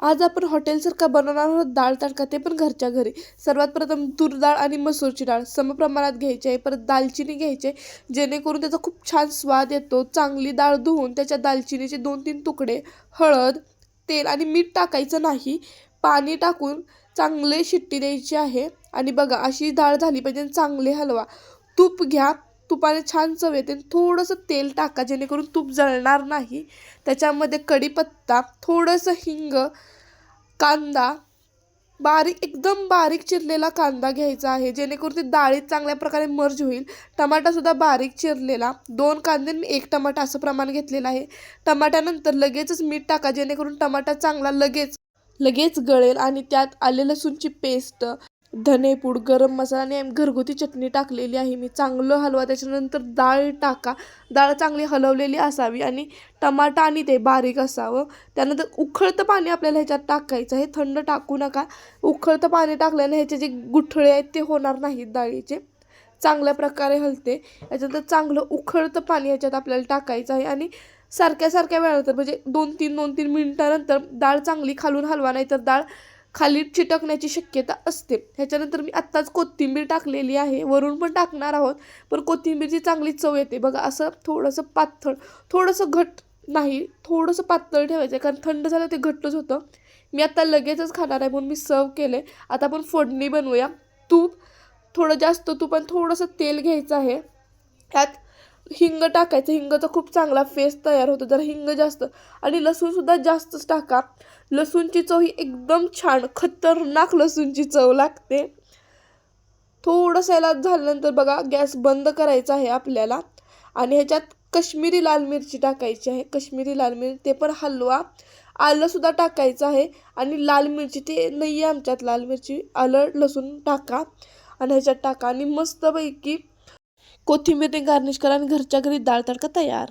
आज आपण हॉटेलसारखा बनवणार आहोत डाळ तडका, ते पण घरच्या घरी. सर्वात प्रथम तूर डाळ आणि मसूरची डाळ समप्रमाणात घ्यायची आहे. परत दालचिनी घ्यायची आहे, जेणेकरून त्याचा खूप छान स्वाद येतो. चांगली डाळ धुवून त्याच्या दालचिनीचे 2-3 तुकडे, हळद, तेल आणि मीठ टाकायचं नाही. पाणी टाकून चांगले शिट्टी द्यायची आहे. आणि बघा अशी डाळ झाली पाहिजे. चांगले हलवा. तूप घ्या, तुपाने छान चव येते. थोडंसं तेल टाका, जेणेकरून तूप जळणार नाही. त्याच्यामध्ये कढीपत्ता, थोडंसं हिंग, कांदा, एकदम बारीक चिरलेला कांदा घ्यायचा आहे, जेणेकरून ते डाळीत चांगल्या प्रकारे मर्ज होईल. टमाटासुद्धा बारीक चिरलेला, 2 कांदे आणि 1 टमाटा असं प्रमाण घेतलेलं आहे. टमाट्यानंतर लगेचच मीठ टाका, जेणेकरून टमाटा चांगला लगेच लगेच गळेल. आणि त्यात आले लसूणची पेस्ट, धनेपूड, गरम मसाला आणि घरगुती चटणी टाकलेली आहे मी. चांगलं हलवा. त्याच्यानंतर डाळ टाका. डाळ चांगली हलवलेली असावी आणि टमाटा आणि ते बारीक असावं. त्यानंतर उकळतं पाणी आपल्याला ह्याच्यात टाकायचं आहे, थंड टाकू नका. उकळतं पाणी टाकल्याने ह्याचे जे गुठळे आहेत ते होणार नाहीत डाळीचे. चांगल्या प्रकारे हलते. याच्यानंतर चांगलं उकळतं पाणी ह्याच्यात आपल्याला टाकायचं आहे आणि सारख्या वेळानंतर म्हणजे 2-3 मिनिटानंतर डाळ चांगली खालून हलवा, नाही तर डाळ खाली चिटकण्याची शक्यता असते. ह्याच्यानंतर मी आत्ताच कोथिंबीर टाकलेली आहे, वरून पण टाकणार आहोत. पण कोथिंबीरची चांगली चव येते बघा. असं थोडंसं पातळ, थोडंसं घट्ट नाही, थोडंसं पातळ ठेवायचं आहे, कारण थंड झालं ते घट्टच होतं. मी आता लगेचच खाणार आहे म्हणून मी सर्व केले. आता आपण फोडणी बनवूया. तूप, थोडं जास्त तूप आणि थोडंसं तेल घ्यायचं आहे. त्यात हिंग टाकायचं. हिंगाचा खूप चांगला फेस तयार होतो. जर हिंग जास्त आणि लसूणसुद्धा जास्तच टाका. लसूणची चव ही एकदम छान, खतरनाक लसूणची चव लागते. थोडंसं याला झाल्यानंतर बघा गॅस बंद करायचा आहे आपल्याला. आणि ह्याच्यात कश्मीरी लाल मिरची टाकायची आहे. कश्मीरी लाल मिरची ते पण हलवा. आलंसुद्धा टाकायचं आहे. आणि लाल मिरची, ते नाही आहे आमच्यात लाल मिरची, आलं लसूण टाका आणि ह्याच्यात टाका आणि मस्तपैकी कोथिंबीरने गार्निश करा आणि घरच्या घरी डाळ तडका तयार.